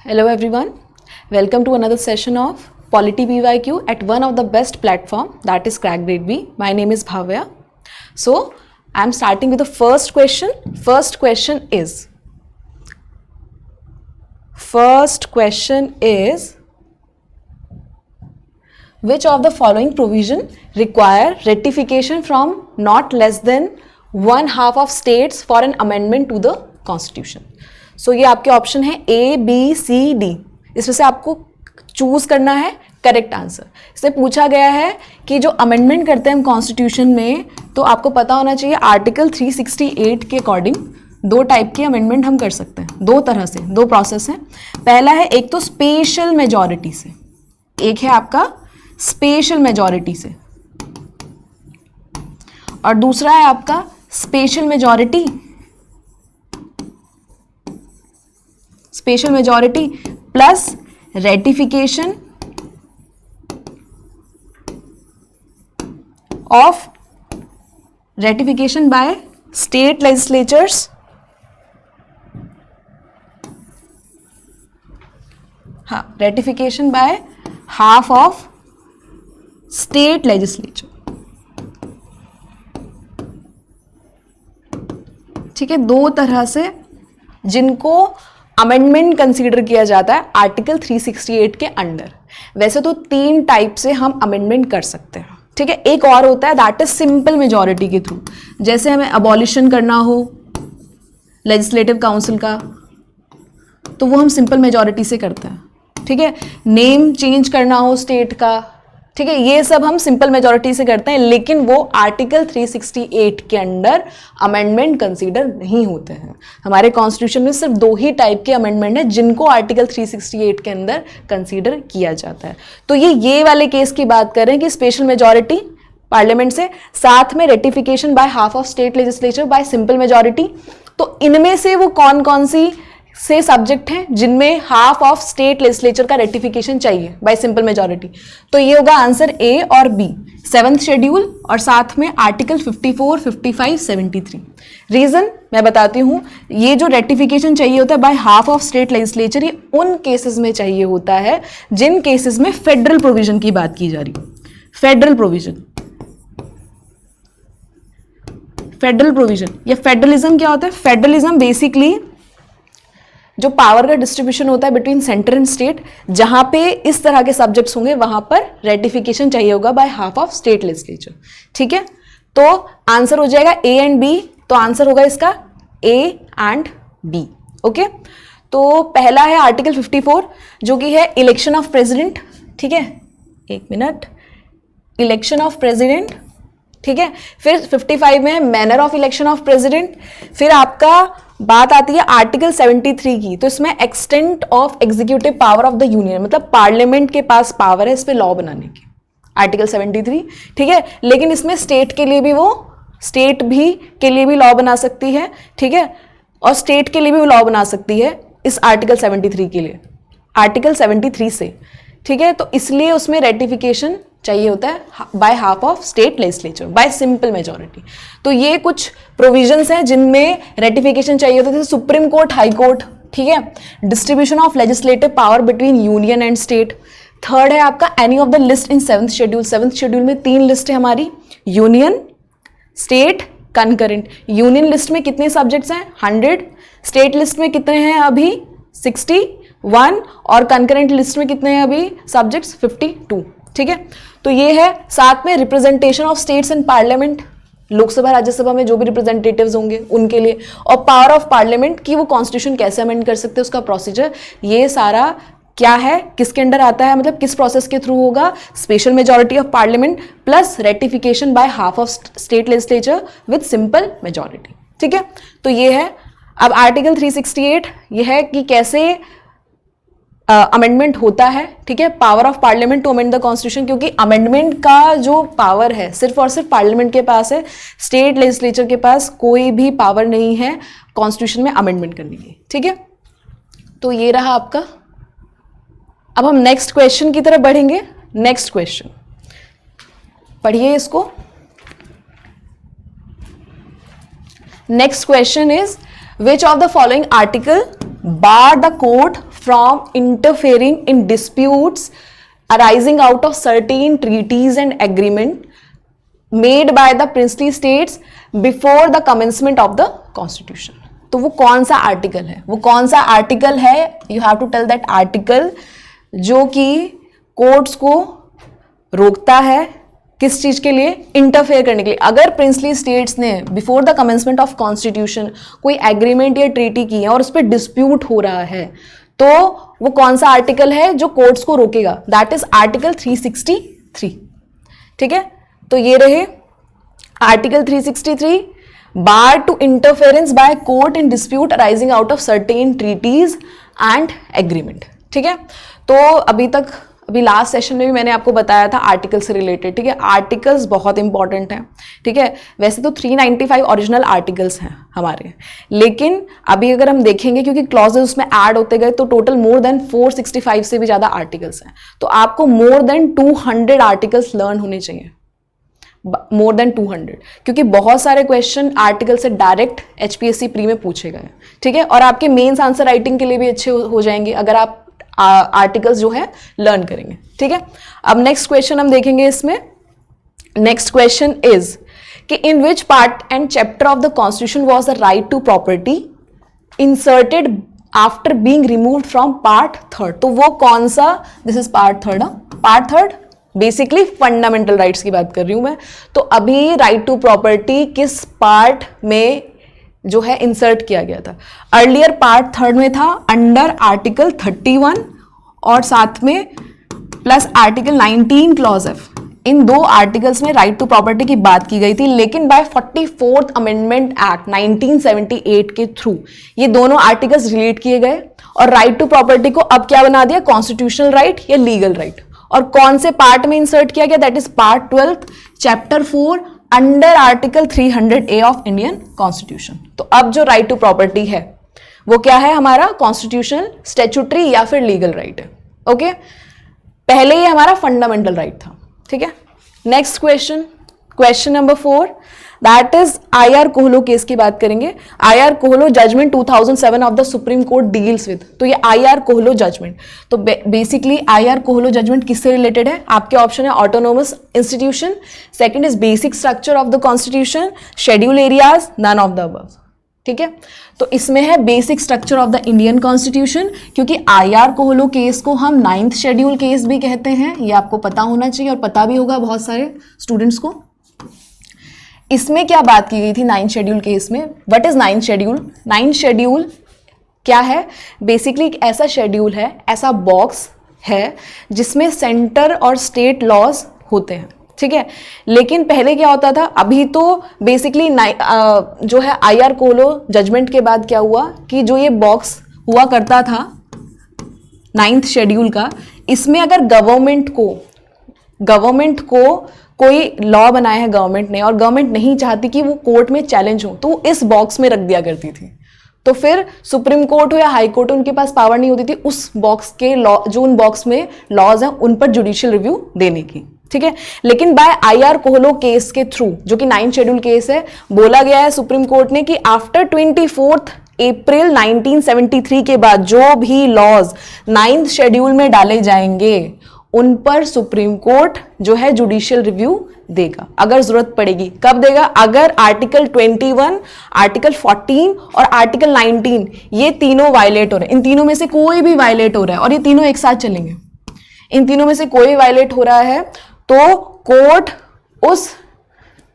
Hello everyone, welcome to another session of Polity PYQ at one of the best platform, that is Crack Grade B. My name is Bhavya. So I am starting with the first question. First question is which of the following provision require ratification from not less than one half of states for an amendment to the constitution? So ये आपके option है A, B, C, D. इसमें से आपको choose करना है correct answer. इससे पूछा गया है कि जो अमेंडमेंट करते हैं हम कॉन्स्टिट्यूशन में, तो आपको पता होना चाहिए आर्टिकल 368 के अकॉर्डिंग दो टाइप की अमेंडमेंट हम कर सकते हैं, दो तरह से, दो प्रोसेस हैं. पहला है एक तो स्पेशल मेजॉरिटी से, एक है आपका स्पेशल मेजॉरिटी से, और दूसरा है आपका special majority plus ratification by state legislatures. हाँ, ratification by half of state legislature. ठीक है, दो तरह से जिनको अमेंडमेंट कंसीडर किया जाता है आर्टिकल 368 के अंडर. वैसे तो तीन टाइप से हम अमेंडमेंट कर सकते हैं. ठीक है, एक और होता है दैट इज सिंपल मेजॉरिटी के थ्रू. जैसे हमें अबॉलिशन करना हो लेजिस्लेटिव काउंसिल का, तो वो हम सिंपल मेजॉरिटी से करते हैं. ठीक है, नेम चेंज करना हो स्टेट का, ठीक है, ये सब हम सिंपल मेजॉरिटी से करते हैं, लेकिन वो आर्टिकल 368 के अंडर अमेंडमेंट कंसीडर नहीं होते हैं. हमारे कॉन्स्टिट्यूशन में सिर्फ दो ही टाइप के अमेंडमेंट है जिनको आर्टिकल 368 के अंदर कंसीडर किया जाता है. तो ये वाले केस की बात कर रहे हैं कि स्पेशल मेजॉरिटी पार्लियामेंट से, साथ में ratification by half of state legislature bye simple majority. तो इनमें से वो कौन कौन सी से सब्जेक्ट हैं जिनमें हाफ ऑफ स्टेट लेजिस्लेचर का रेटिफिकेशन चाहिए बाय सिंपल मेजॉरिटी? तो ये होगा आंसर ए और बी, 7th शेड्यूल और साथ में आर्टिकल 54, 55, 73. रीजन मैं बताती हूँ. ये जो रेटिफिकेशन चाहिए होता है bye half of state legislature, ये उन केसेस में चाहिए होता है जिन केसेस में फेडरल प्रोविजन की बात की जा रही हो. फेडरल प्रोविजन या फेडरलिज्म क्या होता है? फेडरलिज्म बेसिकली जो पावर का डिस्ट्रीब्यूशन होता है बिटवीन सेंटर एंड स्टेट, जहां पे इस तरह के सब्जेक्ट्स होंगे वहां पर रेटिफिकेशन चाहिए होगा bye half of state legislature. ठीक है, तो आंसर हो जाएगा ए एंड बी. तो आंसर होगा इसका ए एंड बी. ओके, तो पहला है आर्टिकल 54 जो कि है इलेक्शन ऑफ प्रेसिडेंट. ठीक है, एक मिनट, इलेक्शन ऑफ प्रेसिडेंट. ठीक है, फिर 55 में है manner of election of president. फिर आपका बात आती है आर्टिकल 73 की, तो इसमें extent of executive power of the union, मतलब पार्लियामेंट के पास पावर है इस पे लॉ बनाने की, आर्टिकल 73. ठीक है, लेकिन इसमें स्टेट के लिए भी लॉ बना सकती है. ठीक है, और स्टेट के लिए भी लॉ बना सकती है इस आर्टिकल 73 के लिए, आर्टिकल 73 से. ठीक है, तो इसलिए उसमें रेटिफिकेशन चाहिए होता है bye half of state legislature bye simple majority. तो ये कुछ प्रोविजंस हैं जिनमें रेटिफिकेशन चाहिए होता है, जैसे सुप्रीम कोर्ट, हाई कोर्ट. ठीक है, distribution of legislative power between union and state. Third है आपका any of the list in 7th schedule. 7th schedule में 3 लिस्ट है हमारी, union, state, concurrent. Union list में कितने सब्जेक्ट्स हैं? 100. स्टेट लिस्ट में कितने हैं अभी? 61. और कंकरेंट लिस्ट में कितने हैं अभी सब्जेक्ट्स? 52. ठीक है, तो ये है. साथ में representation of states in parliament, Lok Sabha Rajya Sabha में जो भी रिप्रेजेंटेटिव्स होंगे उनके लिए, और पावर ऑफ पार्लियामेंट की वो कॉन्स्टिट्यूशन कैसे अमेंड कर सकते हैं उसका प्रोसीजर. ये सारा क्या है, किसके अंडर आता है, मतलब किस प्रोसेस के थ्रू होगा? Special majority of parliament plus ratification by half of state legislature with simple majority. ठीक है, तो ये है. अब आर्टिकल 368 ये है कि कैसे अमेंडमेंट होता है. ठीक है, power of parliament to amend the constitution, क्योंकि अमेंडमेंट का जो पावर है सिर्फ और सिर्फ पार्लियामेंट के पास है, स्टेट लेजिस्लेचर के पास कोई भी पावर नहीं है कॉन्स्टिट्यूशन में अमेंडमेंट करने की. ठीक है, तो ये रहा आपका. अब हम नेक्स्ट क्वेश्चन की तरफ बढ़ेंगे. नेक्स्ट क्वेश्चन पढ़िए इसको. Next question is, which of the following article bar the court from interfering in disputes arising out of certain treaties and agreement made by the princely states before the commencement of the constitution. तो वो कौन सा article है, वो कौन सा article है, you have to tell that article जो कि कोर्ट्स को रोकता है किस चीज के लिए, इंटरफेयर करने के लिए. अगर प्रिंसली स्टेट्स ने before the commencement of constitution कोई एग्रीमेंट या ट्रीटी की है और उस पर डिस्प्यूट हो रहा है, तो वो कौन सा आर्टिकल है जो कोर्ट्स को रोकेगा, दैट इज आर्टिकल 363. ठीक है, तो ये रहे article 363, bar to interference by court in dispute arising out of certain treaties and agreement. ठीक है, तो अभी लास्ट सेशन में भी मैंने आपको बताया था आर्टिकल से रिलेटेड. ठीक है, आर्टिकल्स बहुत इंपॉर्टेंट हैं. ठीक है, वैसे तो 395 ओरिजिनल आर्टिकल्स हैं हमारे, लेकिन अभी अगर हम देखेंगे क्योंकि क्लॉजेस उसमें ऐड होते गए तो टोटल मोर देन 465 से भी ज़्यादा आर्टिकल्स हैं. तो आपको मोर देन 200 आर्टिकल्स लर्न होने चाहिए, मोर देन 200, क्योंकि बहुत सारे क्वेश्चन आर्टिकल से डायरेक्ट HPSC प्री में पूछे गए. ठीक है, और आपके मेंस आंसर राइटिंग के लिए भी अच्छे हो जाएंगे अगर आप आर्टिकल्स जो है लर्न करेंगे. ठीक है, अब नेक्स्ट क्वेश्चन हम देखेंगे. इसमें नेक्स्ट क्वेश्चन इज कि in which part and chapter of the constitution was the right to property inserted after being removed from part third. तो वो कौन सा, this is part third. Part third basically fundamental rights की बात कर रही हूं मैं. तो अभी राइट टू प्रॉपर्टी किस पार्ट में जो है इंसर्ट किया गया था? अर्लियर पार्ट थर्ड में था अंडर आर्टिकल 31 और साथ में प्लस आर्टिकल 19 क्लॉज एफ. इन दो आर्टिकल्स में राइट टू प्रॉपर्टी की बात की गई थी, लेकिन बाय 44th अमेंडमेंट एक्ट 1978 के थ्रू ये दोनों आर्टिकल्स डिलीट किए गए और राइट टू प्रॉपर्टी को अब क्या बना दिया, कॉन्स्टिट्यूशनल राइट या लीगल राइट. और कौन से पार्ट में इंसर्ट किया गया, that is part 12 chapter 4 under article 300A of Indian constitution. तो अब जो राइट टू प्रॉपर्टी है वो क्या है, हमारा कॉन्स्टिट्यूशनल, स्टैट्यूटरी या फिर लीगल राइट है. ओके, पहले ये हमारा फंडामेंटल राइट था. ठीक है, next question, question number 4, that is IR Coelho case की बात करेंगे. IR Coelho judgment 2007 of the Supreme Court deals with. तो ये IR कोहलो जजमेंट, तो बेसिकली IR कोहलो जजमेंट किससे रिलेटेड है? आपके ऑप्शन है autonomous institution, second is basic structure of the constitution, schedule areas, none of the above. ठीक है, तो इसमें है basic structure of the Indian constitution, क्योंकि IR कोहलो केस को हम 9th शेड्यूल केस भी कहते हैं. ये आपको पता होना चाहिए और पता भी होगा बहुत सारे स्टूडेंट्स को. इसमें क्या बात की गई थी 9th शेड्यूल केस में? What is 9th schedule? 9th schedule क्या है? बेसिकली एक ऐसा शेड्यूल है, ऐसा बॉक्स है जिसमें सेंटर और स्टेट लॉज होते हैं. ठीक है, लेकिन पहले क्या होता था, अभी तो बेसिकली जो है IR कोहलो जजमेंट के बाद क्या हुआ कि जो ये बॉक्स हुआ करता था 9th शेड्यूल का, इसमें अगर गवर्नमेंट को कोई लॉ बनाया है गवर्नमेंट ने और गवर्नमेंट नहीं चाहती कि वो कोर्ट में चैलेंज हो, तो इस बॉक्स में रख दिया करती थी. तो फिर सुप्रीम कोर्ट हो या हाई कोर्ट हो, उनके पास पावर नहीं होती थी उस बॉक्स के लॉ, जो उन बॉक्स में लॉज हैं उन पर जुडिशियल रिव्यू देने की. ठीक है, लेकिन बाय IR कोहलो केस के थ्रू, जो कि 9th शेड्यूल केस है, बोला गया है सुप्रीम कोर्ट ने कि आफ्टर 24 अप्रैल 1973 के बाद जो भी लॉज 9th शेड्यूल में डाले जाएंगे उन पर सुप्रीम कोर्ट जो है जुडिशियल रिव्यू देगा अगर जरूरत पड़ेगी. कब देगा? अगर आर्टिकल 21, आर्टिकल 14 और आर्टिकल 19 ये तीनों वायलेट हो रहे हैं, इन तीनों में से कोई भी वायलेट हो रहा है और ये तीनों एक साथ चलेंगे, इन तीनों में से कोई वायलेट हो रहा है तो कोर्ट उस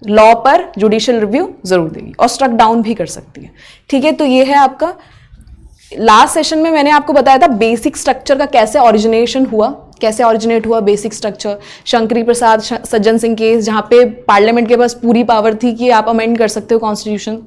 लॉ पर जुडिशियल रिव्यू जरूर देगी और स्ट्रक डाउन भी कर सकती है. ठीक है, तो ये है आपका. लास्ट सेशन में मैंने आपको बताया था बेसिक स्ट्रक्चर का कैसे ऑरिजिनेट हुआ बेसिक स्ट्रक्चर. शंकरी प्रसाद सज्जन सिंह केस, जहां पे पार्लियामेंट के पास पूरी पावर थी कि आप अमेंड कर सकते हो कॉन्स्टिट्यूशन,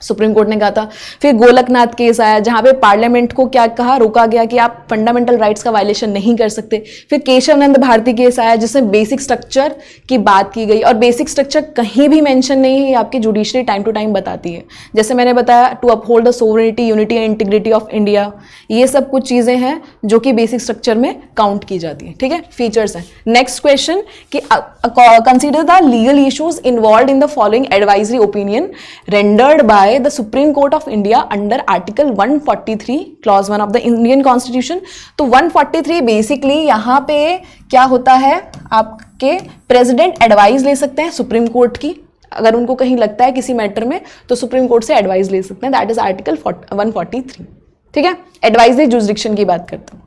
सुप्रीम कोर्ट ने कहा था. फिर गोलकनाथ केस आया जहां पे पार्लियामेंट को क्या कहा, रोका गया कि आप फंडामेंटल राइट्स का वायलेशन नहीं कर सकते. फिर केशवनंद भारती केस आया जिसमें बेसिक स्ट्रक्चर की बात की गई और बेसिक स्ट्रक्चर कहीं भी मेंशन नहीं है, ये आपकी जुडिशरी टाइम टू टाइम बताती है. जैसे मैंने बताया, to uphold the sovereignty, unity and integrity of India, ये सब कुछ चीजें हैं जो कि बेसिक स्ट्रक्चर में काउंट की जाती है. ठीक है, फीचर्स हैं. नेक्स्ट क्वेश्चन कि consider the legal issues involve in the following advisory opinion rendered by by the Supreme court of India under article 143 clause 1 of the Indian constitution. तो 143 basically यहाँ पे क्या होता है, आपके प्रेसिडेंट एडवाइस ले सकते हैं सुप्रीम कोर्ट की, अगर उनको कहीं लगता है किसी मैटर में तो सुप्रीम कोर्ट से एडवाइस ले सकते हैं, दैट इज आर्टिकल 143। ठीक है, एडवाइजरी जुरिसडिक्शन की बात करता हूँ।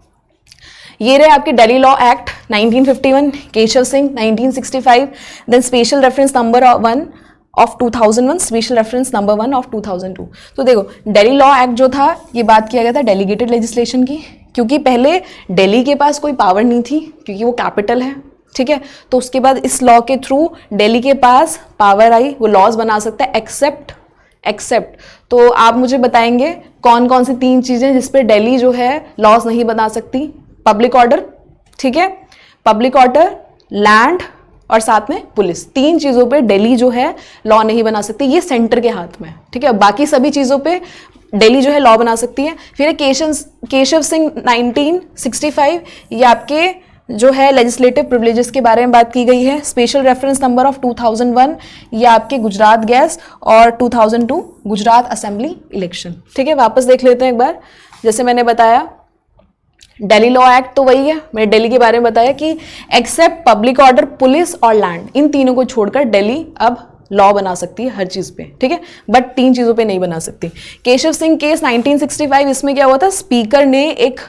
ये रहे आपके Delhi law act 1951, Keshav Singh 1965, then special reference number 1 of 2001, special reference number 1 of 2002। तो देखो दिल्ली लॉ एक्ट जो था ये बात किया गया था डेलीगेटेड लेजिस्लेशन की, क्योंकि पहले दिल्ली के पास कोई पावर नहीं थी क्योंकि वो कैपिटल है। ठीक है, तो उसके बाद इस लॉ के थ्रू दिल्ली के पास पावर आई, वो लॉज बना सकता है एक्सेप्ट। तो आप मुझे बताएंगे कौन कौन सी 3 चीजें जिस पे दिल्ली जो है लॉज नहीं बना सकती। पब्लिक ऑर्डर, ठीक है, पब्लिक ऑर्डर, लैंड और साथ में पुलिस, 3 चीजों पे दिल्ली जो है लॉ नहीं बना सकती, ये सेंटर के हाथ में। ठीक है, बाकी सभी चीजों पे दिल्ली जो है लॉ बना सकती है। फिर केशव सिंह 1965, ये आपके जो है लेजिस्लेटिव प्रिविलेजेस के बारे में बात की गई है। स्पेशल रेफरेंस नंबर ऑफ 2001, ये आपके गुजरात गैस, और 2002 गुजरात असेंबली इलेक्शन। ठीक है, वापस देख लेते हैं एक बार। जैसे मैंने बताया दिल्ली लॉ एक्ट तो वही है, मैंने दिल्ली के बारे में बताया कि एक्सेप्ट पब्लिक ऑर्डर, पुलिस और लैंड, इन तीनों को छोड़कर दिल्ली अब लॉ बना सकती है हर चीज पे। ठीक है, बट 3 चीजों पे नहीं बना सकती। केशव सिंह केस 1965, इसमें क्या हुआ था, स्पीकर ने एक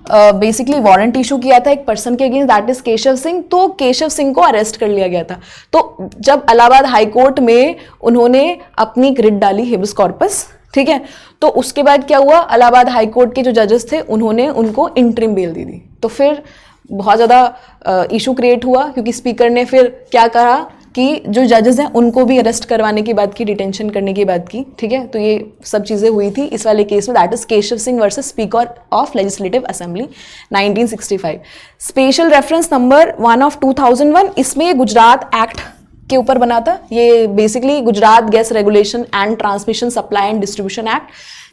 बेसिकली वारंट इशू किया था एक पर्सन के against, that is Keshav Singh. तो केशव सिंह को अरेस्ट कर लिया गया था। तो जब इलाहाबाद हाई कोर्ट में उन्होंने अपनी रिट डाली हेबियस कॉर्पस, ठीक है, तो उसके बाद क्या हुआ, इलाहाबाद हाई कोर्ट के जो जजेस थे उन्होंने उनको इंटरिम बेल दे दी। तो फिर बहुत ज़्यादा इशू क्रिएट हुआ, क्योंकि स्पीकर ने फिर क्या कहा कि जो जजेस हैं उनको भी अरेस्ट करवाने की बात की, डिटेंशन करने की बात की। ठीक है, तो ये सब चीज़ें हुई थी इस वाले केस में, that is Keshav Singh versus speaker of legislative assembly 1965। Special reference number 1 of 2001, इसमें गुजरात एक्ट के ऊपर बना था। ये basically Gujarat gas regulation and transmission supply and distribution act.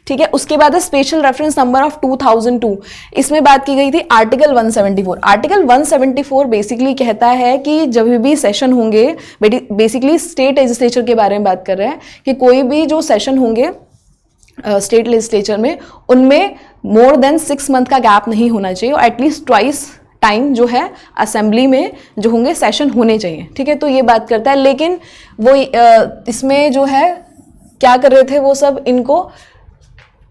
ठीक है, उसके बाद है स्पेशल रेफरेंस नंबर ऑफ 2002, इसमें बात की गई थी आर्टिकल 174। आर्टिकल 174 बेसिकली कहता है कि जब भी सेशन होंगे, बेसिकली स्टेट लेजिस्लेचर के बारे में बात कर रहे हैं, कि कोई भी जो सेशन होंगे स्टेट लेजिस्लेचर में, उनमें मोर देन 6 मंथ का गैप नहीं होना चाहिए, और एटलीस्ट ट्वाइस टाइम जो है असेंबली में जो होंगे सेशन होने चाहिए। ठीक है, तो ये बात करता है। लेकिन वो इसमें जो है क्या कर रहे थे वो सब, इनको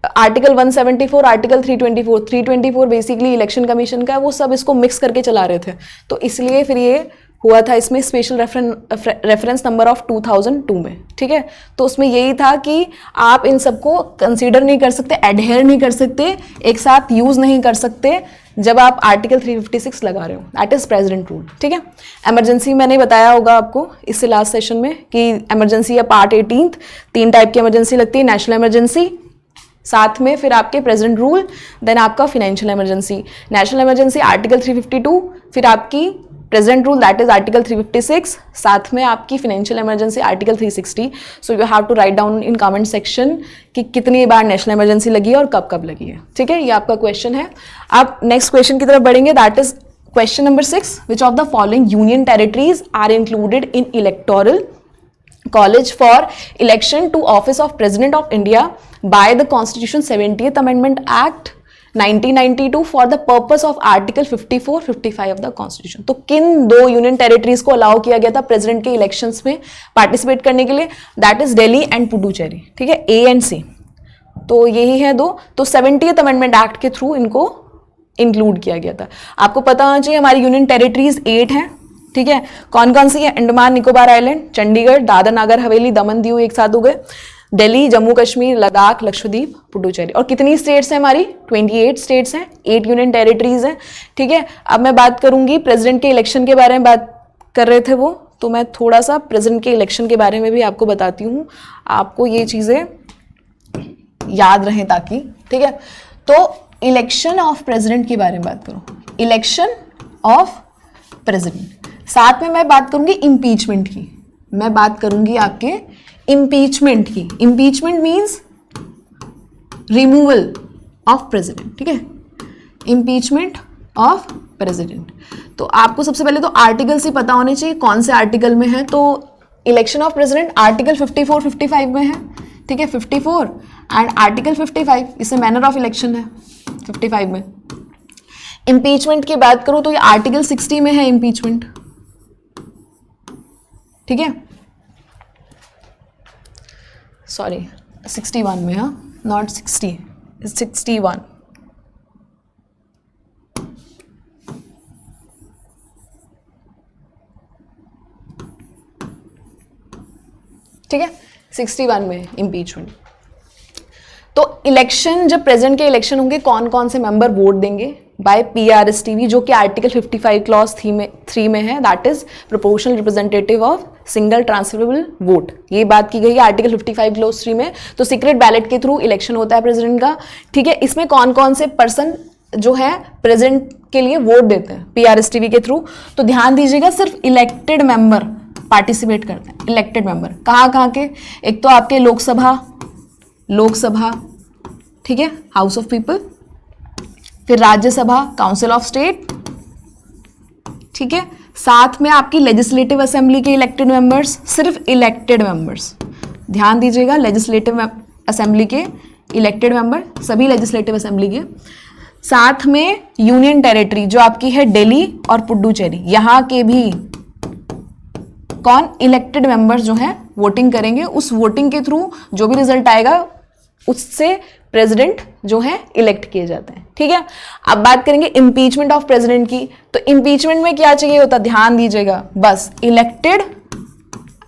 article 174, article 324 basically election commission का, वो सब इसको मिक्स करके चला रहे थे। तो इसलिए फिर ये हुआ था इसमें स्पेशल रेफरेंस नंबर ऑफ 2002 में। ठीक है, तो उसमें यही था कि आप इन सबको कंसीडर नहीं कर सकते, एडहेयर नहीं कर सकते, एक साथ यूज नहीं कर सकते जब आप आर्टिकल 356 लगा रहे हो, दैट इज प्रेसिडेंट रूल। ठीक है, इमरजेंसी मैंने बताया होगा आपको इससे लास्ट सेशन में कि इमरजेंसी या पार्ट 18 3 टाइप की इमरजेंसी लगती है, नेशनल इमरजेंसी, साथ में फिर आपके प्रेसिडेंट रूल, देन आपका financial emergency. National emergency article 352, फिर आपकी president rule that is article 356, साथ में आपकी financial emergency article 360। So you have to write down in comment section कि कितनी बार नेशनल इमरजेंसी लगी है और कब कब लगी है। ठीक है, ये आपका क्वेश्चन है। आप नेक्स्ट क्वेश्चन की तरफ बढ़ेंगे, that is question number 6, which of the following union territories are included in electoral college for election to office of President of India by the Constitution 70th Amendment Act 1992 for the purpose of Article 54-55 of the Constitution। तो किन 2 union territories को allow किया गया था president के elections में participate करने के लिए, that is Delhi and Puducherry. ठीक है, A एंड C, तो यही है 2। तो 70th अमेंडमेंट एक्ट के थ्रू इनको इंक्लूड किया गया था। आपको पता होना चाहिए हमारी यूनियन टेरिटरीज 8 हैं। ठीक है, कौन कौन सी है, अंडमान निकोबार आइलैंड, चंडीगढ़, दादर नागर हवेली, दमन दीव एक साथ हो गए, दिल्ली, जम्मू कश्मीर, लद्दाख, लक्षद्वीप, पुडुचेरी। और कितनी स्टेट्स हैं हमारी, 28 स्टेट्स हैं, 8 यूनियन टेरिटरीज हैं। ठीक है, अब मैं बात करूंगी प्रेसिडेंट के इलेक्शन के बारे में, बात कर रहे थे वो, तो मैं थोड़ा सा प्रेसिडेंट के इलेक्शन के बारे में भी आपको बताती हूँ, आपको ये चीजें याद रहें ताकि। ठीक है, तो इलेक्शन ऑफ प्रेसिडेंट के बारे में बात करूँ, इलेक्शन ऑफ प्रेसिडेंट, साथ में मैं बात करूंगी इम्पीचमेंट की, मैं बात करूंगी आपके इम्पीचमेंट की। Impeachment means removal of president. ठीक है, इम्पीचमेंट ऑफ प्रेसिडेंट। तो आपको सबसे पहले तो आर्टिकल से पता होने चाहिए कौन से आर्टिकल में है। तो इलेक्शन ऑफ प्रेसिडेंट आर्टिकल 54-55 में है। ठीक है 54 एंड आर्टिकल 55, इससे मैनर ऑफ इलेक्शन है 55 में। इम्पीचमेंट की बात करूं तो ये आर्टिकल 60 में है इम्पीचमेंट, ठीक है, सॉरी 61 में, हाँ नॉट 60, 61। ठीक है 61 में इम्पीचमेंट। तो इलेक्शन, जब प्रेसिडेंट के इलेक्शन होंगे कौन कौन से मेंबर वोट देंगे? बाय PRSTV, जो कि आर्टिकल 55 क्लॉज 3 में है, that is proportional representative of single transferable vote. ये बात की गई है आर्टिकल 55 क्लॉज 3 में। तो सीक्रेट बैलेट के थ्रू इलेक्शन होता है प्रेसिडेंट का, ठीक है। इसमें कौन कौन से पर्सन जो है प्रेसिडेंट के लिए वोट देते हैं PRSTV के थ्रू? तो ध्यान दीजिएगा, सिर्फ इलेक्टेड मेंबर पार्टिसिपेट करते हैं। इलेक्टेड मेंबर कहाँ कहाँ के? एक तो आपके लोकसभा, ठीक है, हाउस ऑफ पीपल, फिर राज्यसभा, काउंसिल ऑफ स्टेट, ठीक है। साथ में आपकी लेजिस्लेटिव असेंबली के इलेक्टेड मेंबर्स, सिर्फ इलेक्टेड मेंबर्स, ध्यान दीजिएगा, लेजिस्लेटिव असेंबली के इलेक्टेड मेंबर, सभी लेजिस्लेटिव असेंबली के। साथ में यूनियन टेरिटरी जो आपकी है दिल्ली और पुडुचेरी, यहाँ के भी कौन? इलेक्टेड मेंबर्स जो हैं वोटिंग करेंगे। उस वोटिंग के थ्रू जो भी रिजल्ट आएगा उससे प्रेसिडेंट जो है इलेक्ट किए जाते हैं, ठीक है। अब बात करेंगे इम्पीचमेंट ऑफ प्रेसिडेंट की। तो इम्पीचमेंट में क्या चाहिए होता? ध्यान दीजिएगा, बस इलेक्टेड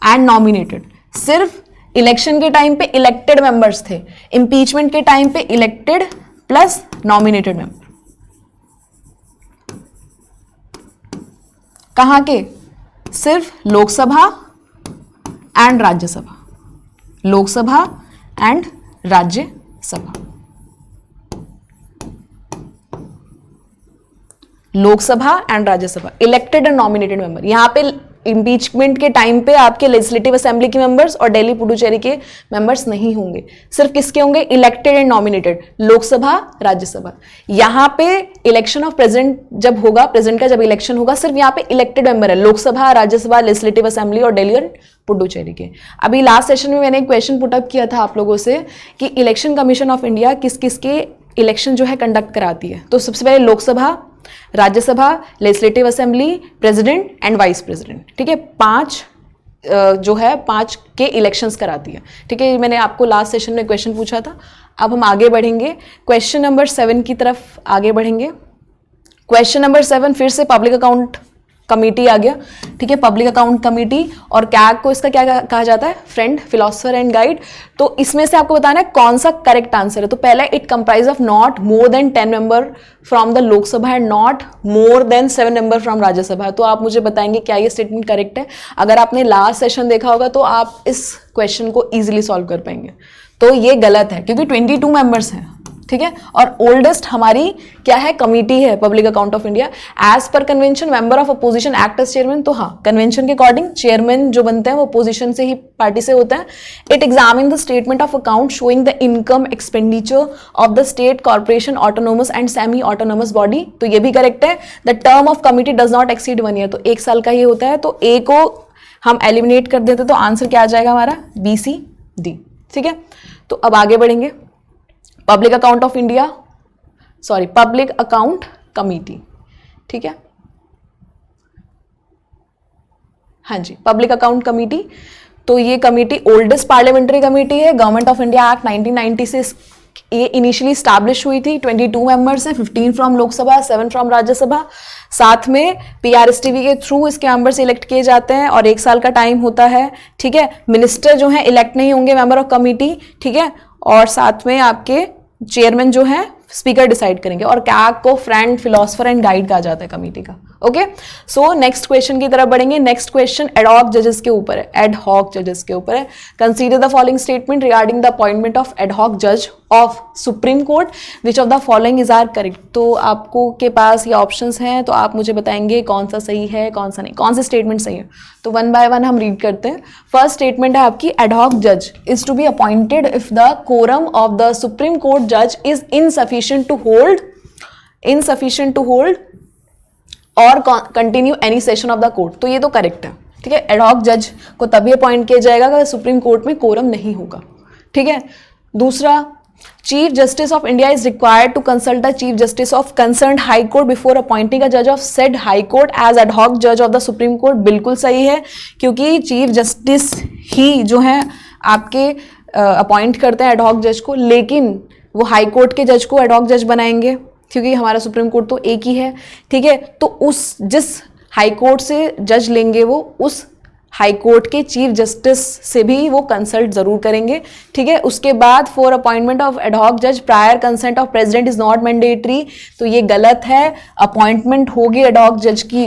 एंड नॉमिनेटेड। सिर्फ इलेक्शन के टाइम पे इलेक्टेड मेंबर्स थे, इम्पीचमेंट के टाइम पे इलेक्टेड प्लस नॉमिनेटेड मेंबर। कहां के? सिर्फ Lok Sabha and Rajya Sabha, Lok Sabha and Rajya Sabha, Lok Sabha and Rajya Sabha, elected and nominated member. यहां पे इम्पीचमेंट के टाइम पे आपके लेजिस्लेटिव असेंबली के मेंबर्स और दिल्ली पुडुचेरी के मेंबर्स नहीं होंगे, सिर्फ किसके होंगे? Elected and nominated, Lok Sabha, Rajya Sabha. यहां पे इलेक्शन ऑफ प्रेसिडेंट जब होगा, प्रेसिडेंट का जब इलेक्शन होगा, सिर्फ यहां पे इलेक्टेड मेंबर है, लोकसभा, राज्यसभा, लेजिस्लेटिव असेंबली और दिल्ली और पुडुचेरी के। अभी लास्ट सेशन में मैंने एक क्वेश्चन पुटअप किया था आप लोगों से कि इलेक्शन कमीशन ऑफ इंडिया किस किस के इलेक्शन जो है कंडक्ट कराती है। तो सबसे पहले Lok Sabha, Rajya Sabha, legislative assembly, president and vice president, ठीक है, 5 जो है 5 के इलेक्शंस कराती है, ठीक है। मैंने आपको लास्ट सेशन में क्वेश्चन पूछा था। अब हम आगे बढ़ेंगे, क्वेश्चन नंबर 7 की तरफ आगे बढ़ेंगे। क्वेश्चन नंबर 7 फिर से पब्लिक अकाउंट कमेटी आ गया, ठीक है, पब्लिक अकाउंट कमेटी। और कैग को इसका क्या कहा जाता है? Friend, philosopher and guide. तो इसमें से आपको बताना है कौन सा करेक्ट आंसर है। तो पहला, it comprise of not more than 10 member from the Lok Sabha and not more than 7 member from Rajya Sabha. तो आप मुझे बताएंगे क्या ये स्टेटमेंट करेक्ट है। अगर आपने लास्ट सेशन देखा होगा तो आप इस क्वेश्चन को ईजिली सॉल्व कर पाएंगे। तो ये गलत है क्योंकि 22 मेंबर्स हैं, ठीक है, और ओल्डेस्ट हमारी क्या है? कमिटी है public account of India. As per convention member of opposition act as chairman. तो हाँ, कन्वेंशन के अकॉर्डिंग चेयरमैन जो बनते हैं वो अपोजिशन से ही पार्टी से होता है। It examine the statement of account showing the income expenditure of the state, corporation, autonomous and semi autonomous body. तो ये भी करेक्ट है। The term of committee does not exceed 1 year. तो 1 साल का ही होता है। तो ए को हम एलिमिनेट कर देते तो आंसर क्या आ जाएगा हमारा? BCD, ठीक है। तो अब आगे बढ़ेंगे, public account of India, sorry public account committee, ठीक है, हाँ जी, पब्लिक अकाउंट कमेटी। तो ये कमेटी ओल्डेस्ट पार्लियामेंट्री कमेटी है। गवर्नमेंट ऑफ इंडिया एक्ट 1990 से ये इनिशियली स्टैब्लिश हुई थी। 22 मेंबर्स हैं, 15 फ्रॉम लोकसभा, 7 फ्रॉम राज्यसभा। साथ में PRSTV के थ्रू इसके मेंबर्स इलेक्ट किए जाते हैं और 1 साल का टाइम होता है, ठीक है। मिनिस्टर जो है इलेक्ट नहीं होंगे, मेंबर ऑफ कमेटी, ठीक है। और साथ में आपके चेयरमैन जो है स्पीकर डिसाइड करेंगे। और कैग को फ्रेंड, फिलोसफर एंड गाइड कहा जाता है कमेटी का। ओके, सो नेक्स्ट क्वेश्चन की तरफ बढ़ेंगे। नेक्स्ट क्वेश्चन एडहॉक जजेस के ऊपर है, एडहॉक जजेस के ऊपर है। Consider the following statement regarding the appointment of ad hoc जज of Supreme Court, which of the following is are correct. तो आपको के पास ये ऑप्शंस हैं, तो आप मुझे बताएंगे कौन सा सही है, कौन सा नहीं, कौन से स्टेटमेंट सही है। तो 1 बाय 1 हम रीड करते हैं। फर्स्ट स्टेटमेंट है आपकी, एडहॉक जज is to be appointed if the quorum of the Supreme court जज इज इनसफिशिएंट टू होल्ड और continue any session of the court. तो ये तो करेक्ट है, ठीक है। एडहॉक जज को तभी अपॉइंट किया जाएगा अगर सुप्रीम कोर्ट में कोरम नहीं होगा, ठीक है। दूसरा, chief justice of India is required to consult the chief justice of concerned high court before appointing a जज of said high court as ad hoc जज ऑफ द सुप्रीम कोर्ट। बिल्कुल सही है, क्योंकि चीफ जस्टिस ही जो है आपके appoint करते हैं एडहॉक जज को, लेकिन वो हाई कोर्ट के जज को एडहॉक जज बनाएंगे, क्योंकि हमारा सुप्रीम कोर्ट तो एक ही है, ठीक है। तो उस जिस हाई कोर्ट से जज लेंगे वो उस हाई कोर्ट के चीफ जस्टिस से भी वो कंसल्ट जरूर करेंगे, ठीक है। उसके बाद फॉर अपॉइंटमेंट ऑफ एडहॉक जज prior consent of president is not mandatory, तो ये गलत है। अपॉइंटमेंट होगी एडहॉक जज की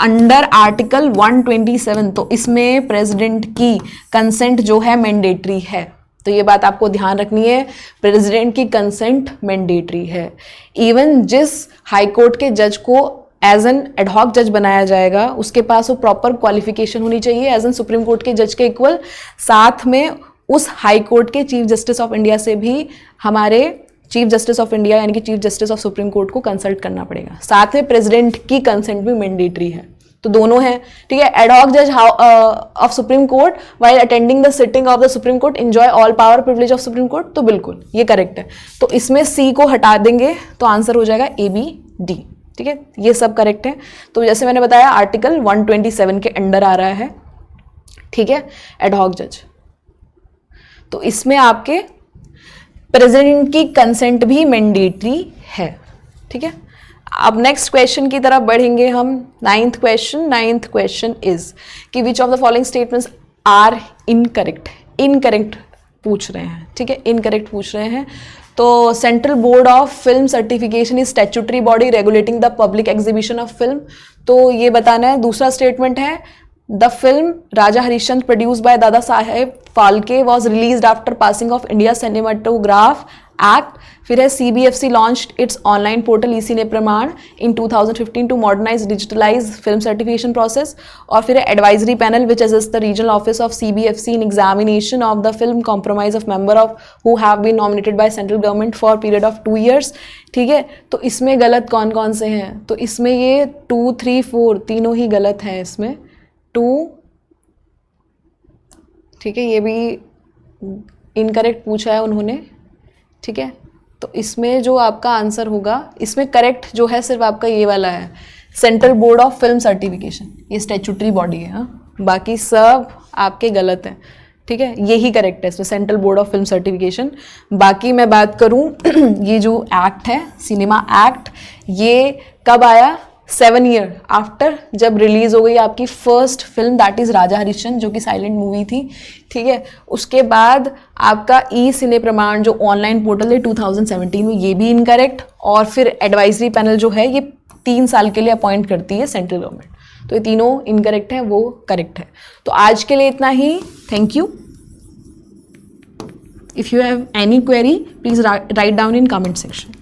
अंडर आर्टिकल 127, तो इसमें प्रेसिडेंट की कंसेंट जो है मैंडेटरी है, तो ये बात आपको ध्यान रखनी है, प्रेसिडेंट की कंसेंट मैंडेटरी है। इवन जिस हाई कोर्ट के जज को एज एन एडहॉक जज बनाया जाएगा उसके पास वो प्रॉपर क्वालिफिकेशन होनी चाहिए एज एन सुप्रीम कोर्ट के जज के इक्वल। साथ में उस हाई कोर्ट के चीफ जस्टिस ऑफ इंडिया से भी हमारे चीफ जस्टिस ऑफ इंडिया यानी कि chief justice of Supreme court को कंसल्ट करना पड़ेगा। साथ में प्रेसिडेंट की कंसेंट भी मैंडेटरी है, तो दोनों है, ठीक है। एडहॉक जज of Supreme court while attending the sitting of the Supreme court enjoy all power privilege of Supreme court, तो बिल्कुल ये करेक्ट है। तो इसमें सी को हटा देंगे तो आंसर हो जाएगा ए बी डी, ठीक है। ये सब करेक्ट है। तो जैसे मैंने बताया आर्टिकल 127 के अंडर आ रहा है, ठीक है, एडहॉक जज। तो इसमें आपके प्रेसिडेंट की कंसेंट भी मैंडेटरी है, ठीक है। अब नेक्स्ट क्वेश्चन की तरफ बढ़ेंगे हम। नाइन्थ क्वेश्चन इज कि which of the following statements are incorrect. Incorrect पूछ रहे हैं, ठीक है, इनकरेक्ट पूछ रहे हैं। तो Central Board of Film Certification is statutory body regulating the public exhibition of film, तो ये बताना है। दूसरा स्टेटमेंट है the film Raja Harishchandra produced by Dada Saheb Phalke was released after passing of India Cinematograph Act. फिर है CBFC launched its online portal E-Cine Pramaan in 2015 to modernize digitalize film certification process। और फिर है advisory panel which assists the regional office of CBFC in examination of the film compromise of member of who have been nominated by central government for period of 2 years, ठीक है। तो इसमें गलत कौन कौन से हैं, तो इसमें ये 2, 3, 4 तीनों ही गलत हैं। इसमें 2, ठीक है, ये भी इनकरेक्ट पूछा है उन्होंने, ठीक है। तो इसमें जो आपका आंसर होगा, इसमें करेक्ट जो है सिर्फ आपका ये वाला है, central Board of Film certification, ये स्टैट्यूटरी बॉडी है, हाँ, बाकी सब आपके गलत हैं, ठीक है। यही करेक्ट है इसमें, central Board of Film certification. बाकी मैं बात करूं ये जो एक्ट है सिनेमा एक्ट, ये कब आया, 7 ईयर आफ्टर जब रिलीज हो गई आपकी फर्स्ट फिल्म दैट इज राजा हरिश्चंद्र, जो कि साइलेंट मूवी थी, ठीक है। उसके बाद आपका ई सिने प्रमाण जो ऑनलाइन पोर्टल है 2017 में, ये भी इनकरेक्ट। और फिर एडवाइजरी पैनल जो है ये 3 साल के लिए अपॉइंट करती है सेंट्रल गवर्नमेंट, तो ये तीनों इनकरेक्ट है, वो करेक्ट है। तो आज के लिए इतना ही, thank you. If you have any query please write down in comment section.